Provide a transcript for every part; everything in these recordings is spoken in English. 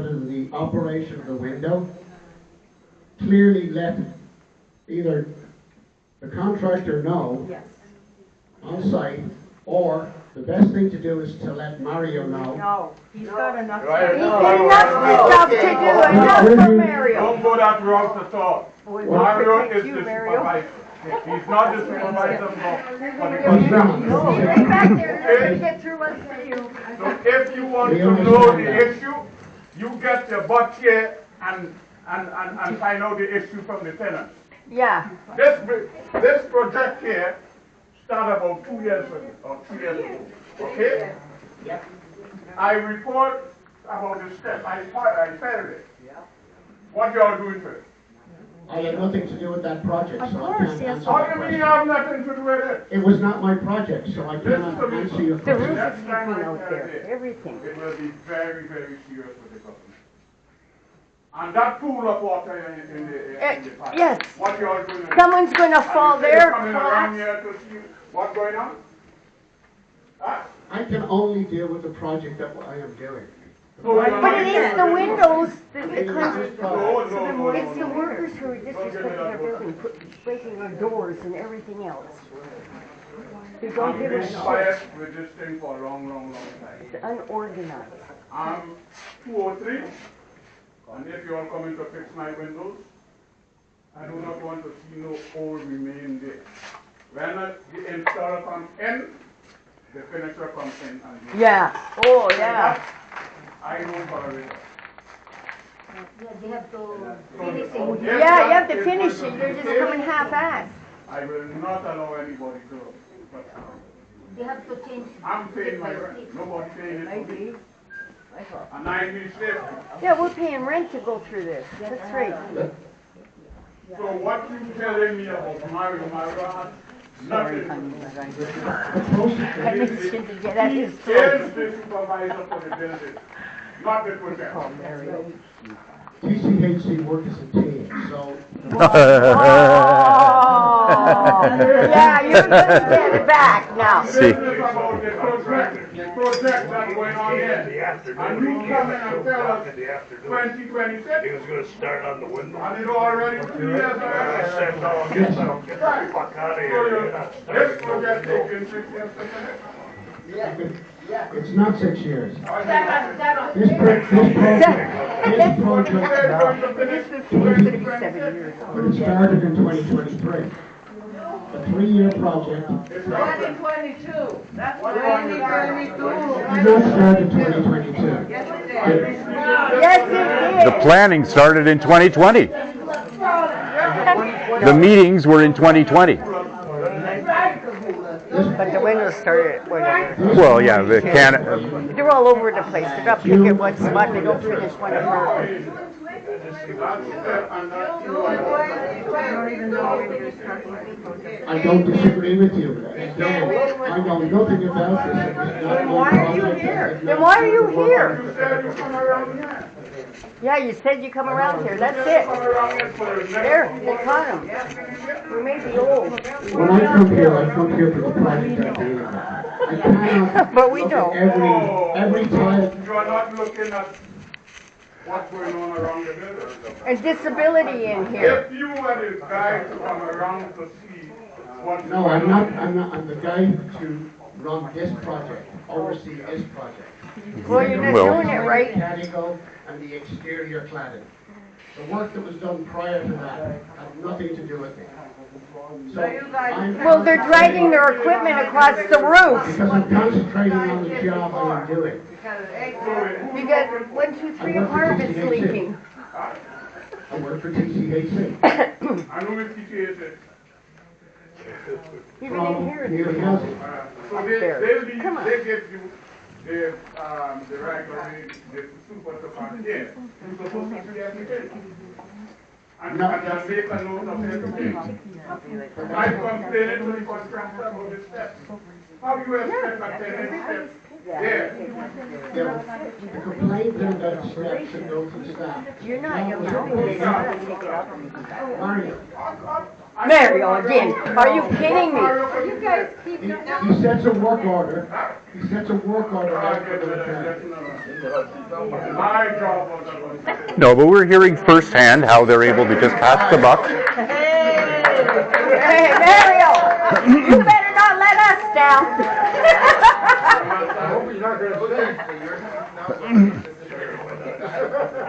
in the operation of the window, clearly let either the contractor know on site, or the best thing to do is to let Mario know. No, he's got enough. Right. He's enough stuff to do. Enough for Mario. Don't go that route at all. Mario is the Mario. supervisor. He's not the supervisor for He's not. No, stay back there and get through us for you. So if you want to know the issue, you get your butt here and find out the issue from the tenant. Yeah. This project here started about 2 years ago, or 3 years ago. Okay? Yeah. I report about the step. I filed it. What you all doing for it? I had nothing to do with that project, so I can't answer How that do you mean question. you have nothing to do with it? It was not my project, so I cannot answer your The question. roof Next is time leaking I out tell there. you, Everything. It will be very, very serious with the government. And that pool of water in the pipe. Yes. What you all doing? Someone's going to fall there. Coming around here to see what's going on? Huh? I can only deal with the project that I am doing. But it is the windows that it comes. No. It's the workers who are disrespecting our building, breaking our doors and everything else. They don't I've give a been shit. quiet with this thing for a long, long, long time. It's unorganized. I'm 203, and if you are coming to fix my windows, I do not want to see no old remain there. When the installer comes in, the finisher comes in and do Yeah. Oh, yeah. I know for a reason. They have to So if Yeah, that you have to is finish going it. to You're be just the coming case, half-assed. I will not allow anybody to touch me. they have to change. I'm paying my rent. Nobody paying it for me. And I need safety. Yeah, we're paying rent to go through this. That's right. So what you telling me about Mario has nothing. I mentioned to get at He his is throat. the supervisor for the building, not the project. TCHC work as a team, so Oh, yeah, you're going to get it back now. This is about the project that's going on here. And you come in and tell us 2026, He was gonna start on the window. and it's already 3 years I already. said, no, get the fuck out of here. You're not This starting no project window. taking 6 years to finish. it's not 6 years. I This project, What you say is going to This finish was going to be 7 years. but it started in 2023. A 3-year project. It's not 2022. That's What 2022. It did not start in 2022. Yes, it The planning started in 2020. The meetings were in 2020. But the windows started, whatever. Well, yeah, the They're all over the place. They're not picking one spot. They don't finish one apart. I don't disagree with you. I know nothing about this. Then why are you here? Then why are you here? You said you come around here. Yeah, you said you come around here. That's Come it. around here for the next There, they caught him. We may be old. When I come here for the project I'm dealing with. I cannot But we look know. at every time. You are not looking at what's going on around the building. And disability in here. If you were the guy to come around to see what's No, going on. I'm the guy to run this project, oversee this project. Well, you're not Well- doing it right. Mechanical and the exterior cladding. The work that was done prior to that had nothing to do with me. So I'm Well, they're dragging their equipment across the roof. because I'm concentrating on the job I'm doing. You got 1, 2, 3 apartments leaking. I work for TCHC. I know if TTA said. Even in here. Community housing. So there. Come on. they give you the right of the super to come here. You're supposed to see everything. And just make a note of everything. I complained to the contractor about the steps. How you expect a tenant step there? The complaint is that steps should go to staff. You're not, you're not taking it up. Mario, Mario again. Are you kidding me? You guys keep He sets a work order. He sets a work order out for the tenant. My job was No, but we're hearing firsthand how they're able to just pass the buck. Hey, Mario! You better not let us down.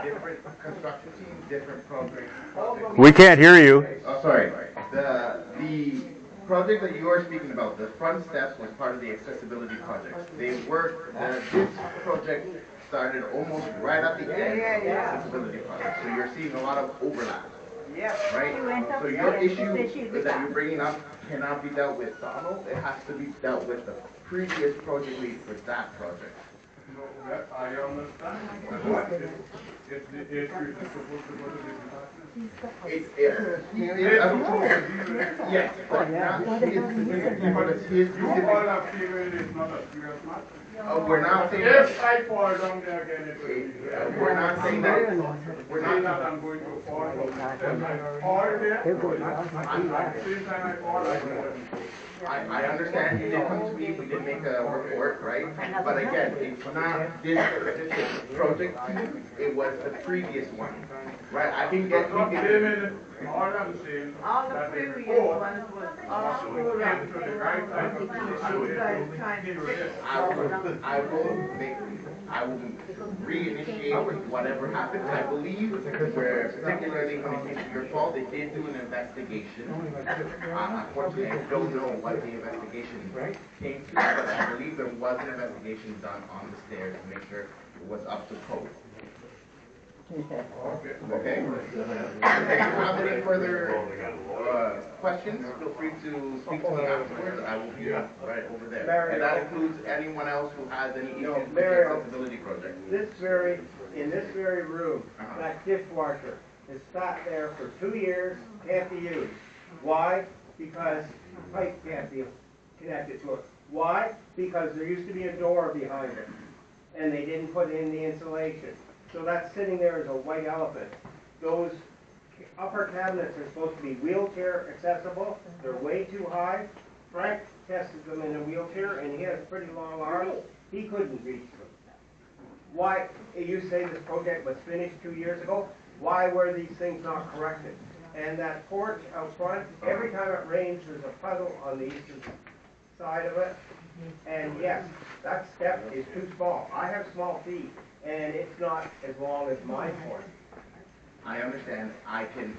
Different construction team, different projects. We can't hear you. Oh, sorry. The project that you are speaking about, the front steps, was part of the accessibility project. They worked. This project started almost right at the end of the accessibility project. So you're seeing a lot of overlap. Right? So your issue that you're bringing up cannot be dealt with Donald. It has to be dealt with the previous project lead for that project. No, that I understand. But if the issue is supposed to go to the department. Yes, but not his You all have figured it's not a serious matter. we're not saying If I fall down there again, it will be. we're not saying that. We're not that I'm going to fall from the step. I fall there, and at the same time I fall, I will let it go. I understand you did come to me, we did make a report, right? But again, it's not this project team, it was the previous one, right? I can get, Not blaming, all I'm saying, All the that the previous report ones was all should screwed get up. to the right type of people and You guys trying to fix it. I will reinitiate whatever happened. I believe where, particularly when it came to your fault, they did do an investigation. Unfortunately, I don't know what the investigation came to, but I believe there was an investigation done on the stairs to make sure it was up to code. Okay. If you have any further questions, feel free to speak to me afterwards. I will be right over there. And that includes anyone else who has any issues with the accessibility project. In this very room, that dishwasher has sat there for 2 years, can't be used. Why? Because pipe can't be connected to it. Why? Because there used to be a door behind it, and they didn't put in the insulation. So that's sitting there as a white elephant. Those upper cabinets are supposed to be wheelchair accessible. They're way too high. Frank tested them in a wheelchair, and he has pretty long arms. He couldn't reach them. Why? You say this project was finished 2 years ago. Why were these things not corrected? And that porch out front, every time it rains, there's a puddle on the eastern side of it. And yes, that step is too small. I have small feet, and it's not as long as my porch. I understand. I can,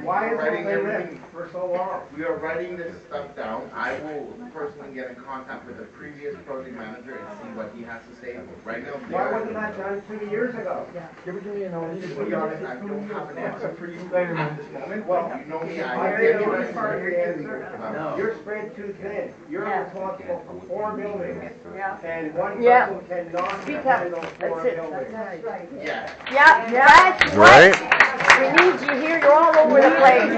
Why is writing it everything for so long? We are writing this stuff down. I will personally get in contact with the previous project manager and see what he has to say. Right now, Why wasn't that done 2 years ago? to be honest, I don't have an answer for you at this moment. Well, you know me, I get you an answer. You're spread too thin. You're responsible for 4 buildings. And one Yeah. person cannot Speak up. handle 4 That's it. buildings. Yeah. Yep, that's Right? We need you here. You're all over the place.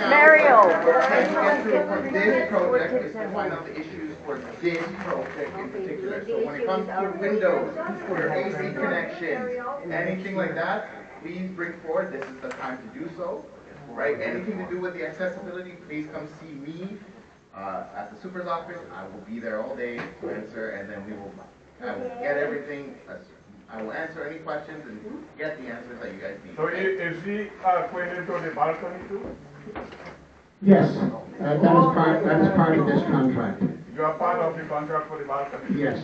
Mario. For this project is to find out the issues for this project in particular. So when it comes to your windows, your AC connections, anything like that, please bring forward. This is the time to do so. Right? Anything to do with the accessibility, please come see me at the super's office. I will be there all day to answer, and then I will get everything. I will answer any questions and get the answers that you guys need. So is he acquainted to the balcony too? Yes, that is part of this contract. You are part of the contract for the balcony? Yes.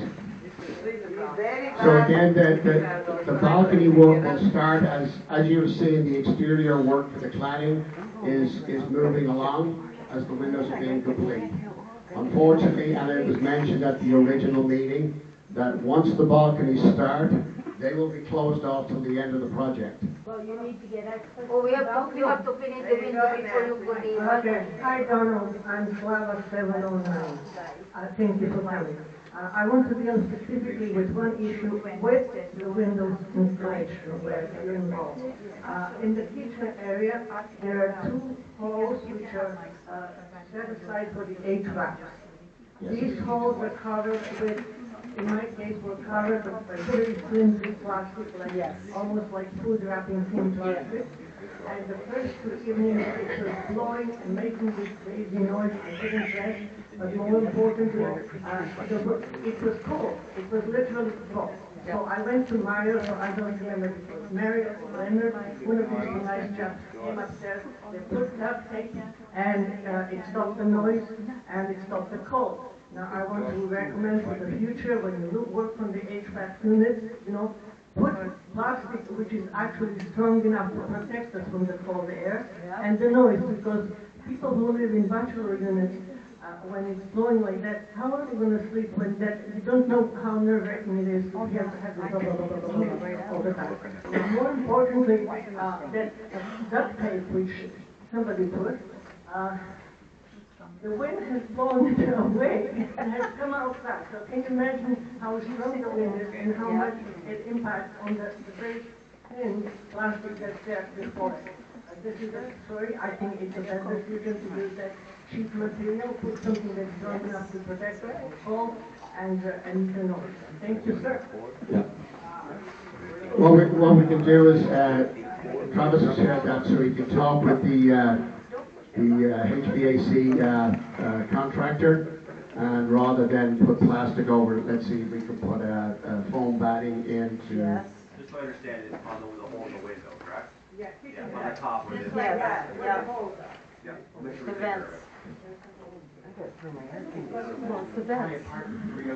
So again, the balcony work will start as you're seeing the exterior work for the cladding is moving along as the windows are being complete. Unfortunately, and it was mentioned at the original meeting, that once the balconies start, they will be closed off till the end of the project. Well, you need to get access. Oh, you have to finish the window before you go to Okay, hi Donald, I'm Slava 709. Thank you for coming. I want to deal specifically with one issue with the windows installation where you're involved. In the kitchen area, there are 2 holes which are set aside for the HVAC. These holes are covered with, in my case, were covered with very flimsy plastic, like almost like food wrapping thin plastic. and the first 2 evenings it was blowing and making this crazy noise. I didn't rest, but more importantly, it was cold. It was literally cold. So I went to Mario, so I don't remember if it was Mario or Leonard, one of these nice chaps came upstairs, they put duct tape, and it stopped the noise, and it stopped the cold. Now I want to recommend for the future, when you work on the HVAC units, put plastic which is actually strong enough to protect us from the cold air and the noise, because people who live in bachelor units, when it's blowing like that, how are they going to sleep when that? You don't know how nerve-wracking it is. You have to have the blah, blah, blah, blah, blah, blah, all the time. Now, more importantly, that duct tape which somebody put, the wind has blown it away and has come out back. So can you imagine how strong the wind is and how much it impacts on the very thin plastic that's there before it. This is a story. I think it's a better decision to use that cheap material, put something that's strong enough to protect the cold and the noise. Thank you, sir. Yeah. What we can do is, Travis has said that so he can talk with the HVAC contractor, and rather than put plastic over it, let's see if we can put a foam batting into. Yes. Just so I understand, it's on the hole in the window, correct? Yeah, On the top of it. just like that, yeah. Yeah. Make sure The we take care vents. of it. Well, it's the vents.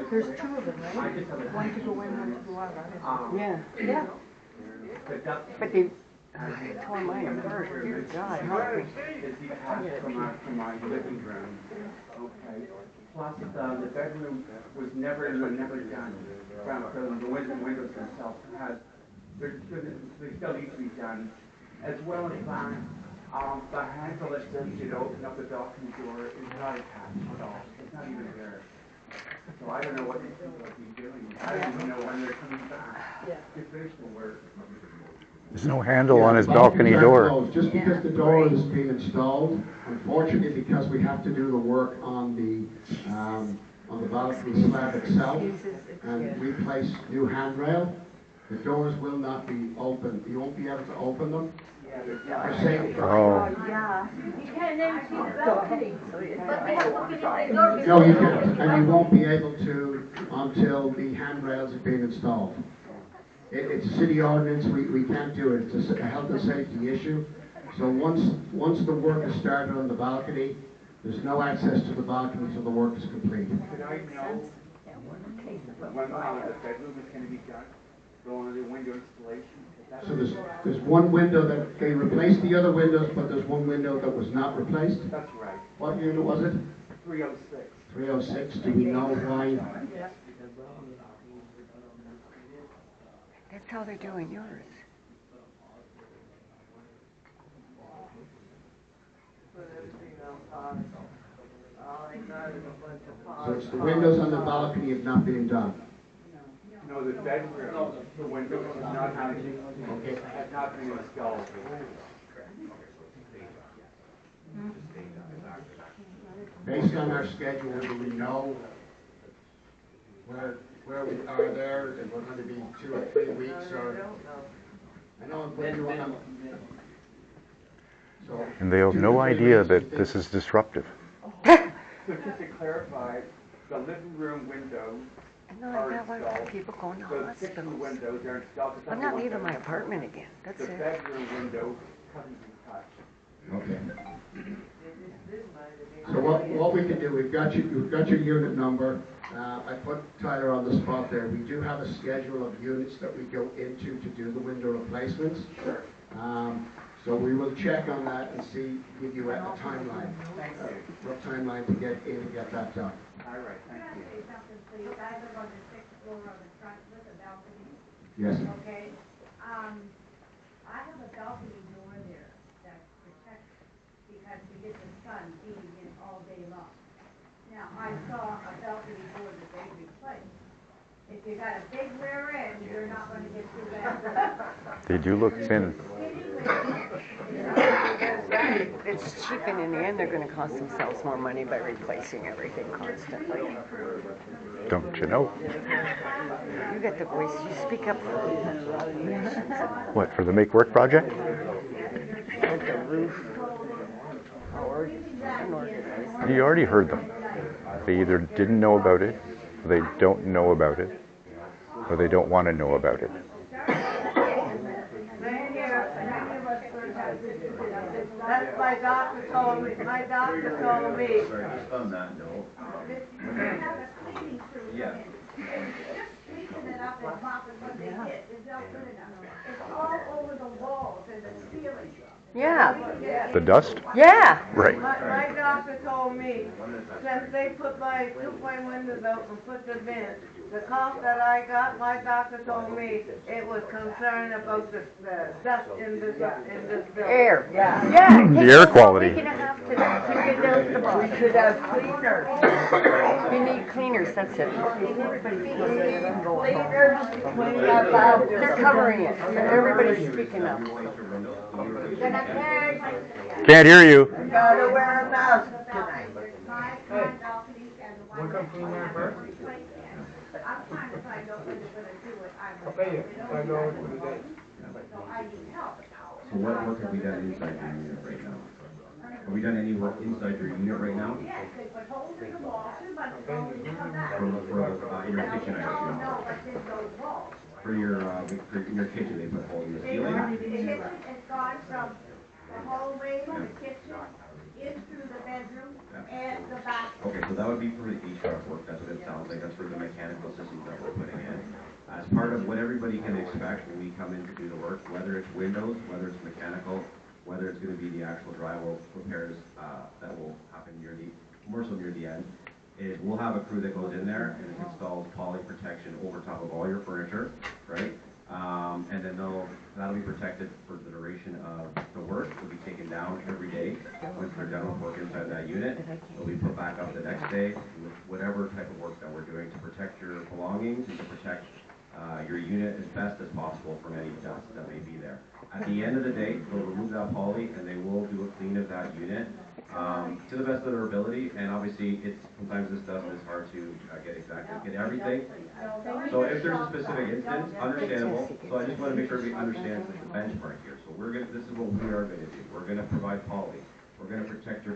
There's 2 of them, right? One to go in, one to go out. Yeah. Yeah. But they tore mine apart. Dear God, help me. Is detached from my living room. Okay. Plus, the bedroom was never done. The windows themselves they still need to be done. As well as that, the handle that says you to open up the balcony door is not attached at all. It's not even there. So I don't know what these people are doing. I don't even know when they're coming back to finish the work. There's no handle on his balcony door. Just because the door is being installed, unfortunately, because we have to do the work on the balcony slab itself and replace new handrail, the doors will not be open. You won't be able to open them. For safety. Oh. Yeah. You can't empty the balcony. But they have to finish the door. No, you can't, and you won't be able to until the handrails have been installed. It's a city ordinance, we can't do it, it's a health and safety issue. So once the work is started on the balcony, there's no access to the balcony until the work is complete. Could I know when the bedroom is going to be done? The window installation? So there's one window that they replaced the other windows, but there's one window that was not replaced? That's right. What unit was it? 306. 306, do we know why? That's how they're doing yours. So it's the windows on the balcony have not been done. No, the bedroom, the window has not been installed. Based on our schedule, do we know where we are there, and we're going to be 2 or 3 weeks, or? I know I'm putting you on. So. And they have no idea that this is disruptive. So just to clarify, the living room windows are installed. People going to The 6 hospitals. windows are installed. I'm not leaving my apartment again. That's The it. bedroom window hasn't been touched. Okay. So what we can do, we've got your unit number. I put Tyler on the spot there. We do have a schedule of units that we go into to do the window replacements. Sure. So we will check on that and give you a timeline, Thank you. rough timeline to get in and get that done. All right, thank you. So you guys are on the 6th floor of the front with a balcony. Yes. Okay. I have a balcony door there that protects because we get the sun beating in all day long. Now, I saw a balcony door that they replaced. If you got a big rear end, you're not going to get through that. They do look thin. It's cheap, and in the end, they're going to cost themselves more money by replacing everything constantly. Don't you know? You get the voice. You speak up. What, for the Make Work project? with the roof. How unorganized. You already heard them. They either didn't know about it, or they don't know about it, or they don't want to know about it. That's my doctor told me. My doctor told me. Just on that note. Yeah. Sweeping it up and mopping what they did is not good enough. It's all over the walls and the ceiling. Yeah. The dust? Yeah. Right. My doctor told me, since they took my windows out and put the vent, the cough that I got, my doctor told me it was concerned about the dust in this building. Air. Yeah. The air quality. We're gonna have to get down to the bottom. We should have cleaners. You need cleaners, that's it. They're covering it. Everybody's speaking up. Can't hear you. Gotta wear a mask tonight. We'll come clean that first. I'm trying to find out when they're gonna do it. I'll pay you. $5 for the day. So I need help. So what work have we done inside your unit right now? Have we done any work inside your unit right now? Yes, they put holes in the wall 2 months ago when you come back. For in your kitchen, I assume. No, what's in those walls? For in your kitchen, they put holes in the ceiling? The kitchen has gone from the hallway to the kitchen, in through the bedroom, and the bathroom. Okay, so that would be for the HVAC work, that's what it sounds like, that's for the mechanical systems that we're putting in. As part of what everybody can expect when we come in to do the work, whether it's windows, whether it's mechanical, whether it's gonna be the actual drywall repairs, that will happen more so near the end, is we'll have a crew that goes in there and installs poly protection over top of all your furniture, right? And then that'll be protected for the duration of the work. It'll be taken down every day once we're done with work inside that unit. It'll be put back up the next day with whatever type of work that we're doing to protect your belongings and to protect your unit as best as possible from any dust that may be there. At the end of the day, they'll remove that poly and they will do a clean of that unit to the best of their ability. And obviously, sometimes this dust is hard to get everything. So if there's a specific instance, understandable. So I just want to make sure we understand the benchmark here. So this is what we are going to do. We're going to provide poly. We're going to protect your